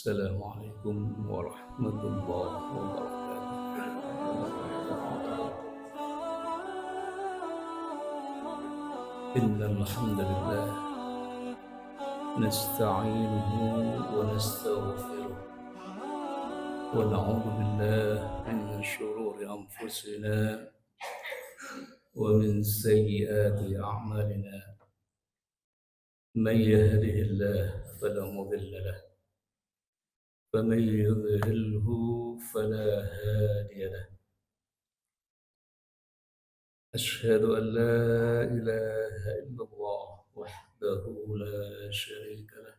Assalamualaikum warahmatullahi wabarakatuh. Innal hamdalillah nasta'inuhu wa nastaghfiruh wa na'udzu billahi min shururi anfusina wa min sayyiati a'malina. Man yahdihillahu fala mudilla lahu wa man yudlilhu fala hadiya lahu. أشهد أن لا إله إلا الله وحده لا شريك له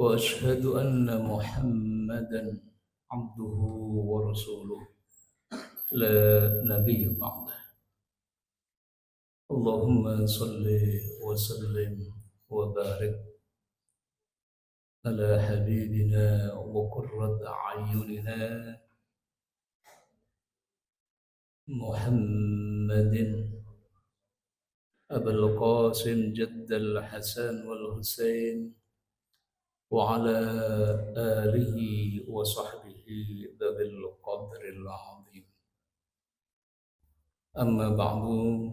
وأشهد أن محمدا عبده ورسوله لا نبي بعده. اللهم صل وسلم وبارك على حبيبنا وقرة أعيننا محمد أبا القاسم جد الحسن والحسين وعلى آله وصحبه ذوي القدر العظيم. أما بعد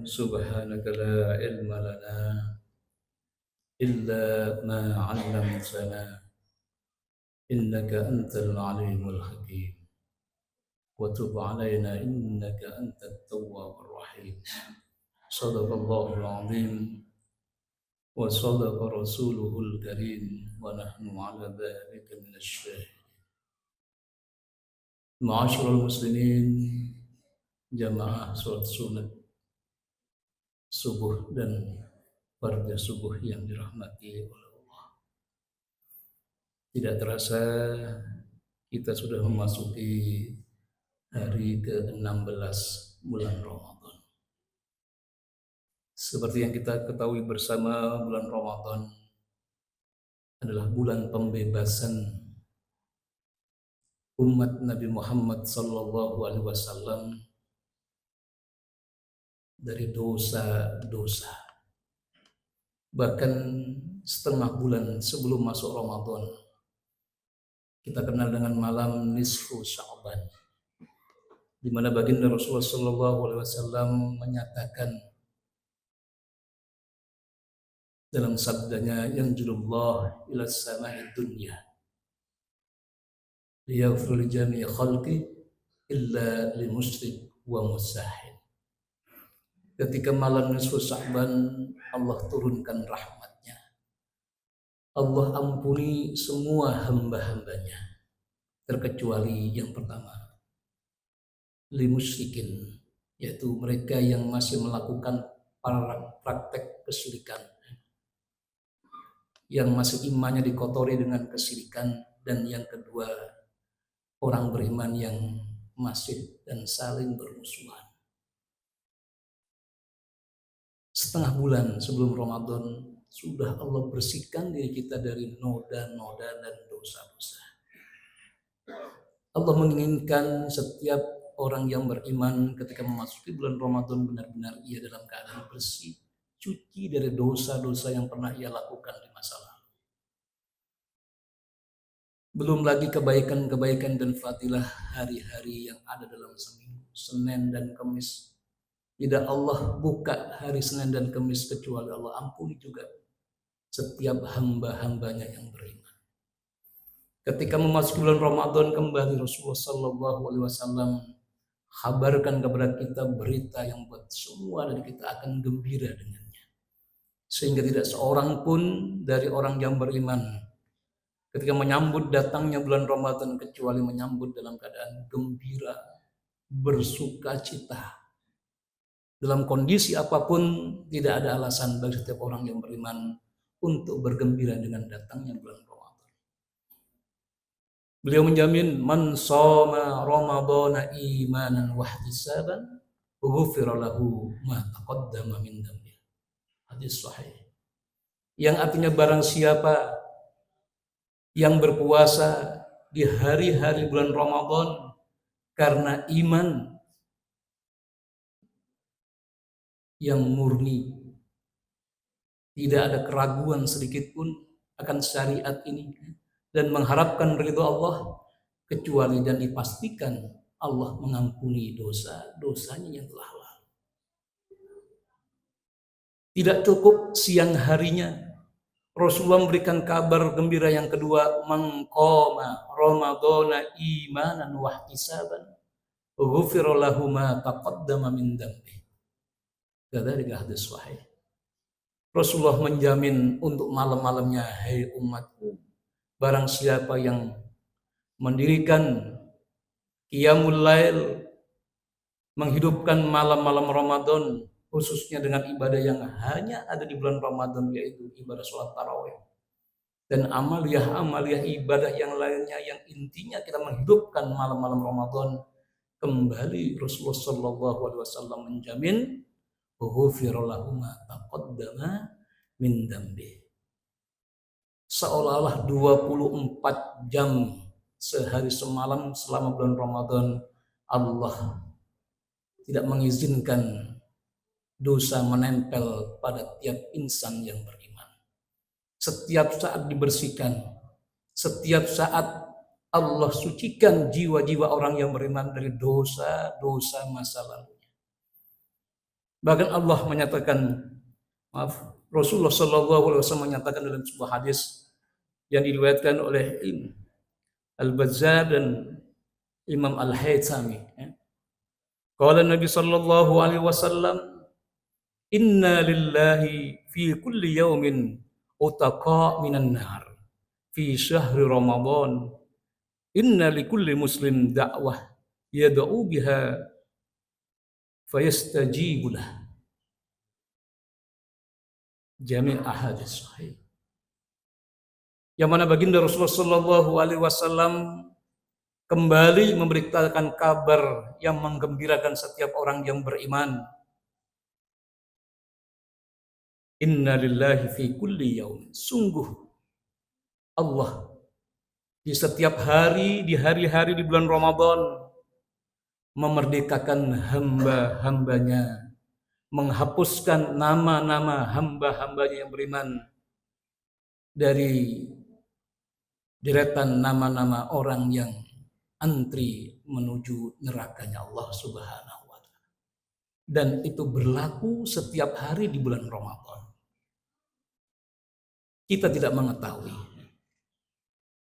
سبحانك لا علم لنا إلا ما علمتنا إنك أنت العليم الحكيم وتب علينا إنك أنت التواب الرحيم. صدق الله العظيم وصدق رسوله الكريم ونحن على ذلك من الشاهدين. معاشر المسلمين, jamaah sholat sunat subuh dan fardu subuh yang dirahmati oleh Allah. Tidak terasa kita sudah memasuki hari ke-16 bulan Ramadan. Seperti yang kita ketahui bersama, bulan Ramadan adalah bulan pembebasan umat Nabi Muhammad SAW dari dosa-dosa. Bahkan setengah bulan sebelum masuk Ramadan, kita kenal dengan malam nisfu Sya'ban, di mana baginda Rasulullah SAW menyatakan dalam sabdanya, yanzilullah ila sama'id dunya liyaghfir jami' khalqi illa li musyrik wa musahid. Ketika malam nisfu Sya'ban, Allah turunkan rahmatnya. Allah ampuni semua hamba-hambanya, terkecuali yang pertama, li musyrikin, yaitu mereka yang masih melakukan praktek kesyirikan, yang masih imannya dikotori dengan kesyirikan, dan yang kedua, orang beriman yang masih dan saling bermusuhan. Setengah bulan sebelum Ramadan sudah Allah bersihkan diri kita dari noda-noda dan dosa-dosa. Allah menginginkan setiap orang yang beriman ketika memasuki bulan Ramadan benar-benar ia dalam keadaan bersih, suci dari dosa-dosa yang pernah ia lakukan di masa lalu. Belum lagi kebaikan-kebaikan dan fadilah hari-hari yang ada dalam seminggu, Senin dan Kamis. Tidak Allah buka hari Senin dan Kamis kecuali Allah ampuni juga setiap hamba-hambanya yang beriman. Ketika memasuki bulan Ramadan kembali, Rasulullah SAW kabarkan kepada kita berita yang buat semua dari kita akan gembira dengannya. Sehingga tidak seorang pun dari orang yang beriman ketika menyambut datangnya bulan Ramadan kecuali menyambut dalam keadaan gembira, bersuka cita. Dalam kondisi apapun tidak ada alasan bagi setiap orang yang beriman untuk bergembira dengan datangnya bulan Ramadan. Beliau menjamin, man shoma ramadhana imanan wa ihtisaban ghufira lahu ma taqaddama min dhanbi. Hadis sahih. Yang artinya barang siapa yang berpuasa di hari-hari bulan Ramadan karena iman yang murni, tidak ada keraguan sedikit pun akan syariat ini, dan mengharapkan ridho Allah, kecuali dan dipastikan Allah mengampuni dosa-dosanya yang telah lalu. Tidak cukup siang harinya, Rasulullah memberikan kabar gembira yang kedua, mengqama ramadhana imanan wa ihtisaban ghufira lahu ma taqaddama min dhanbi. Kadzalika hadis sahih. Rasulullah menjamin untuk malam-malamnya, hai umatku, barang siapa yang mendirikan qiyamul lail, menghidupkan malam-malam Ramadan, khususnya dengan ibadah yang hanya ada di bulan Ramadan, yaitu ibadah sholat tarawih dan amaliyah ibadah yang lainnya yang intinya kita menghidupkan malam-malam Ramadan, kembali Rasulullah Shallallahu Alaihi Wasallam menjamin ghufira lahu ma taqaddama min dambi. Seolah-olah 24 jam sehari semalam selama bulan Ramadan Allah tidak mengizinkan dosa menempel pada tiap insan yang beriman. Setiap saat dibersihkan, setiap saat Allah sucikan jiwa-jiwa orang yang beriman dari dosa-dosa masa lalu. Bahkan Allah menyatakan, Rasulullah Shallallahu Alaihi Wasallam menyatakan dalam sebuah hadis yang diriwayatkan oleh Al-Bazzar dan Imam Al-Haythami. Qala Nabi Shallallahu Alaihi Wasallam, inna lillahi fi kulli yawmin utaqa minan nar fi syahri Ramadan, inna likulli muslim da'wah yad'u biha fayastajibu lah. Jami' ahadits sahih. Yang mana baginda Rasulullah Shallallahu Alaihi Wasallam kembali memberitakan kabar yang menggembirakan setiap orang yang beriman. Inna lillahi fi kulli yaum. Sungguh Allah di setiap hari, di hari-hari di bulan Ramadan memerdekakan hamba-hambanya, menghapuskan nama-nama hamba-hambanya yang beriman dari deretan nama-nama orang yang antri menuju nerakanya Allah Subhanahu wa Ta'ala. Dan itu berlaku setiap hari di bulan Ramadan. Kita tidak mengetahui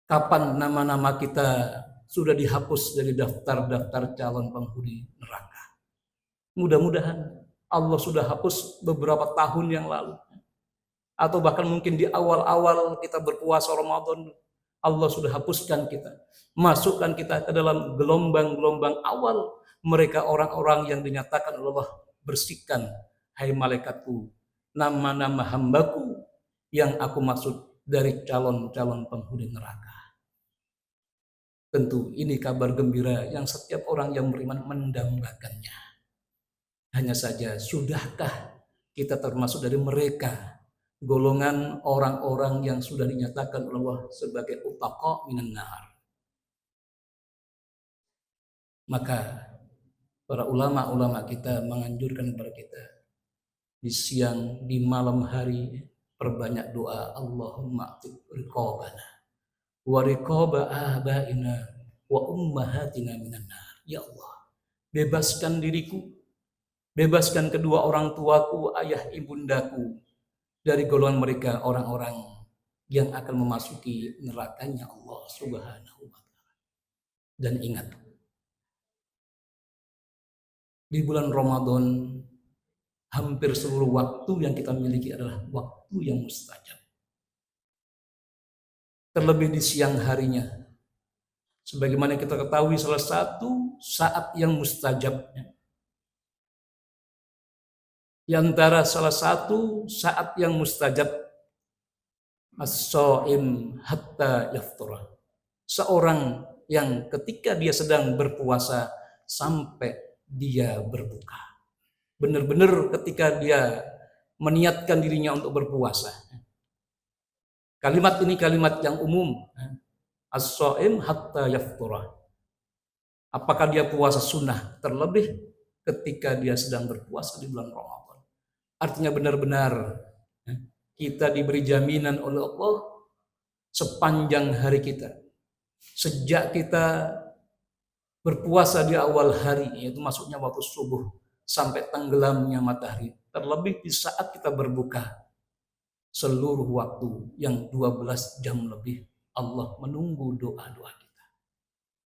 kapan nama-nama kita sudah dihapus dari daftar-daftar calon penghuni neraka. Mudah-mudahan Allah sudah hapus beberapa tahun yang lalu. Atau bahkan mungkin di awal-awal kita berpuasa Ramadan, Allah sudah hapuskan kita. Masukkan kita ke dalam gelombang-gelombang awal mereka orang-orang yang dinyatakan Allah bersihkan, hai malaikatku, nama-nama hambaku yang aku maksud dari calon-calon penghuni neraka. Tentu ini kabar gembira yang setiap orang yang beriman mendambakannya. Hanya saja, sudahkah kita termasuk dari mereka, golongan orang-orang yang sudah dinyatakan Allah sebagai utaqa minan nar? Maka para ulama-ulama kita menganjurkan kepada kita di siang, di malam hari, perbanyak doa, Allahumma a'tiq riqabana wa riqaba abaina wa ummahatina minan nar. Ya Allah, bebaskan diriku, bebaskan kedua orang tuaku, ayah ibundaku dari golongan mereka orang-orang yang akan memasuki nerakanya Allah Subhanahu wa Ta'ala. Dan ingat, di bulan Ramadan hampir seluruh waktu yang kita miliki adalah waktu yang mustajab. Terlebih di siang harinya, sebagaimana kita ketahui salah satu saat yang mustajabnya, di antara salah satu saat yang mustajab, as-shaim hatta yaftura, seorang yang ketika dia sedang berpuasa sampai dia berbuka. Benar-benar ketika dia meniatkan dirinya untuk berpuasa. Kalimat ini kalimat yang umum. As-shaim hatta yaftura. Apakah dia puasa sunnah, terlebih ketika dia sedang berpuasa di bulan Ramadan. Artinya benar-benar kita diberi jaminan oleh Allah sepanjang hari kita. Sejak kita berpuasa di awal hari, yaitu masuknya waktu subuh, sampai tenggelamnya matahari. Terlebih di saat kita berbuka, seluruh waktu yang 12 jam lebih, Allah menunggu doa-doa kita.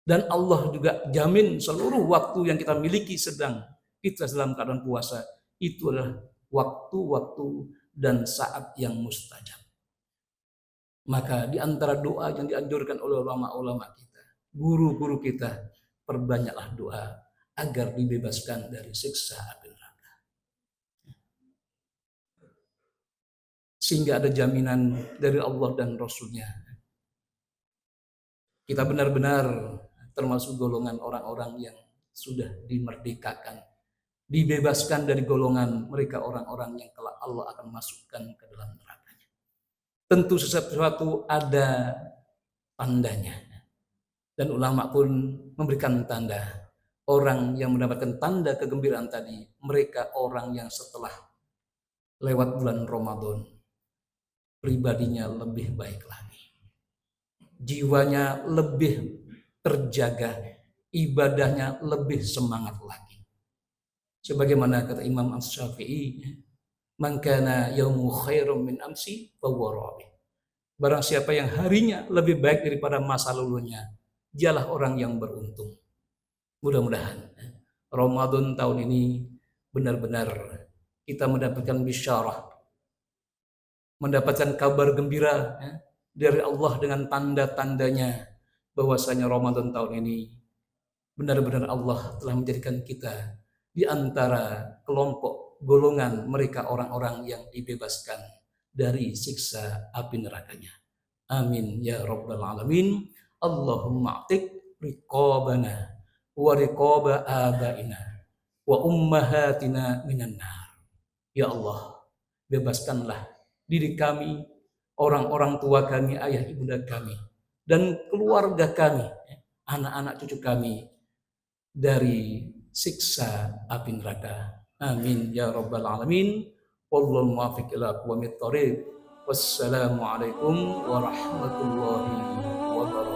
Dan Allah juga jamin seluruh waktu yang kita miliki sedang kita dalam keadaan puasa, itu adalah waktu-waktu dan saat yang mustajab. Maka di antara doa yang dianjurkan oleh ulama-ulama kita, guru-guru kita, perbanyaklah doa agar dibebaskan dari siksa api neraka. Sehingga ada jaminan dari Allah dan Rasul-Nya. Kita benar-benar termasuk golongan orang-orang yang sudah dimerdekakan, dibebaskan dari golongan mereka orang-orang yang kelak Allah akan masukkan ke dalam nerakanya. Tentu sesuatu ada tandanya. Dan ulama pun memberikan tanda. Orang yang mendapatkan tanda kegembiraan tadi, mereka orang yang setelah lewat bulan Ramadan, pribadinya lebih baik lagi. Jiwanya lebih terjaga, ibadahnya lebih semangat lagi. Sebagaimana kata Imam Asy-Syafi'i, "Man kana yaumu khairum min amsi fahuwa rabi." Barang siapa yang harinya lebih baik daripada masa lalunya, dialah orang yang beruntung. Mudah-mudahan Ramadan tahun ini benar-benar kita mendapatkan bisyarah, mendapatkan kabar gembira dari Allah dengan tanda-tandanya bahwasanya Ramadan tahun ini benar-benar Allah telah menjadikan kita di antara kelompok golongan mereka orang-orang yang dibebaskan dari siksa api nerakanya. Amin ya rabbal alamin. Allahumma atik riqabana wa riqaba abaina wa ummahatina minan nar. Ya Allah, bebaskanlah diri kami, orang-orang tua kami, ayah ibunda kami, dan keluarga kami, anak-anak cucu kami dari siksa api neraka. Amin ya rabbal alamin. Wallahu muwaffiq ila aqwamit thoriq. Wassalamualaikum warahmatullahi wabarakatuh.